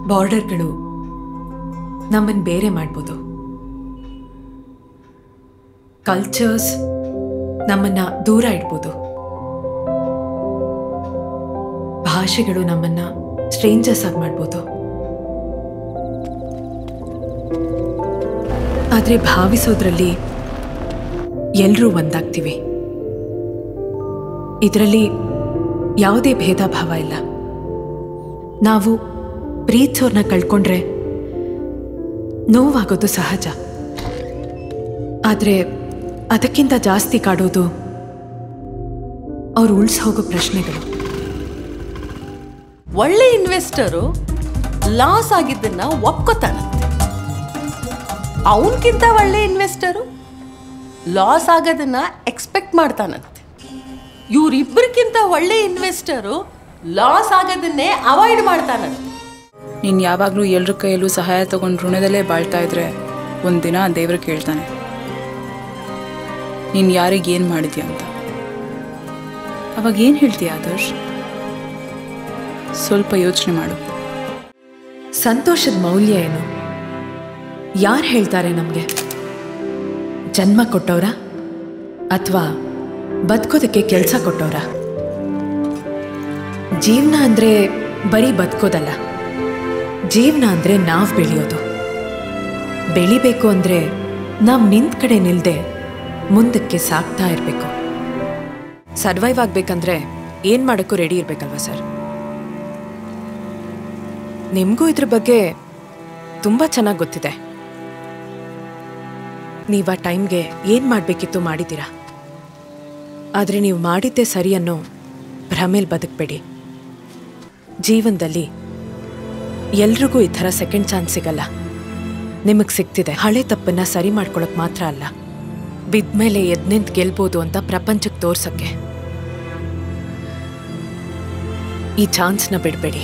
ಬಾರ್ಡರ್ಗಳು ನಮ್ಮನ್ನು ಬೇರೆ ಮಾಡ್ಬೋದು, ಕಲ್ಚರ್ಸ್ ನಮ್ಮನ್ನ ದೂರ ಇಡ್ಬೋದು, ಭಾಷೆಗಳು ನಮ್ಮನ್ನ ಸ್ಟ್ರೇಂಜರ್ಸ್ ಆಗಿ ಮಾಡ್ಬೋದು. ಆದರೆ ಭಾವಿಸೋದ್ರಲ್ಲಿ ಎಲ್ಲರೂ ಒಂದಾಗ್ತೀವಿ. ಇದರಲ್ಲಿ ಯಾವುದೇ ಭೇದ ಭಾವ ಇಲ್ಲ. ನಾವು ಪ್ರೀತಿಸೋರ್ನ ಕಳ್ಕೊಂಡ್ರೆ ನೋವಾಗೋದು ಸಹಜ. ಆದರೆ ಅದಕ್ಕಿಂತ ಜಾಸ್ತಿ ಕಾಡೋದು ಅವ್ರು ಉಳಿಸಿ ಹೋಗೋ ಪ್ರಶ್ನೆಗಳು. ಒಳ್ಳೆ ಇನ್ವೆಸ್ಟರು ಲಾಸ್ ಆಗಿದ್ದನ್ನ ಒಪ್ಕೋತಾನಂತೆ. ಅವನಕ್ಕಿಂತ ಒಳ್ಳೆ ಇನ್ವೆಸ್ಟರು ಲಾಸ್ ಆಗೋದನ್ನ ಎಕ್ಸ್ಪೆಕ್ಟ್ ಮಾಡ್ತಾನಂತೆ. ಇವರಿಬ್ಬರಿಗಿಂತ ಒಳ್ಳೆ ಇನ್ವೆಸ್ಟರು ಲಾಸ್ ಆಗೋದನ್ನೇ ಅವಾಯ್ಡ್ ಮಾಡ್ತಾನಂತೆ. ನೀನು ಯಾವಾಗಲೂ ಎಲ್ಲರ ಕೈಯಲ್ಲೂ ಸಹಾಯ ತಗೊಂಡು ಋಣದಲ್ಲೇ ಬಾಳ್ತಾ ಇದ್ರೆ ಒಂದಿನ ದೇವ್ರು ಕೇಳ್ತಾನೆ, ನೀನು ಯಾರಿಗೇನು ಮಾಡಿದ್ಯಾ ಅಂತ. ಅವಾಗ ಏನು ಹೇಳ್ತೀಯ ಆದರ್ಶ್? ಸ್ವಲ್ಪ ಯೋಚನೆ ಮಾಡು. ಸಂತೋಷದ ಮೌಲ್ಯ ಏನು? ಯಾರು ಹೇಳ್ತಾರೆ ನಮಗೆ? ಜನ್ಮ ಕೊಟ್ಟವ್ರ ಅಥವಾ ಬದುಕೋದಕ್ಕೆ ಕೆಲಸ ಕೊಟ್ಟವ್ರ? ಜೀವನ ಅಂದರೆ ಬರೀ ಬದುಕೋದಲ್ಲ, ಜೀವನ ಅಂದರೆ ನಾವು ಬೆಳೆಯೋದು. ಬೆಳಿಬೇಕು ಅಂದರೆ ನಾವು ನಿಂತ ಕಡೆ ನಿಲ್ಲದೆ ಮುಂದಕ್ಕೆ ಸಾಗ್ತಾ ಇರಬೇಕು. ಸರ್ವೈವ್ ಆಗಬೇಕಂದ್ರೆ ಏನು ಮಾಡೋಕ್ಕೂ ರೆಡಿ ಇರಬೇಕಲ್ವ ಸರ್? ನಿಮಗೂ ಇದ್ರ ಬಗ್ಗೆ ತುಂಬ ಚೆನ್ನಾಗಿ ಗೊತ್ತಿದೆ. ನೀವು ಆ ಟೈಮ್ಗೆ ಏನು ಮಾಡಬೇಕಿತ್ತು ಮಾಡಿದ್ದೀರಾ. ಆದರೆ ನೀವು ಮಾಡಿದ್ದೇ ಸರಿ ಅನ್ನೋ ಭ್ರಮೇಲಿ ಬದುಕಬೇಡಿ. ಜೀವನದಲ್ಲಿ ಎಲ್ರಿಗೂ ಈ ಥರ ಸೆಕೆಂಡ್ ಚಾನ್ಸ್ ಸಿಗಲ್ಲ. ನಿಮಗೆ ಸಿಗ್ತಿದೆ ಹಳೆ ತಪ್ಪನ್ನ ಸರಿ ಮಾಡ್ಕೊಳಕ್ಕೆ ಮಾತ್ರ ಅಲ್ಲ, ಬಿದ್ಮೇಲೆ ಎದ್ದು ನಿಂತು ಗೆಲ್ಬೋದು ಅಂತ ಪ್ರಪಂಚಕ್ಕೆ ತೋರ್ಸಕ್ಕೆ. ಈ ಚಾನ್ಸ್ನ ಬಿಡಬೇಡಿ.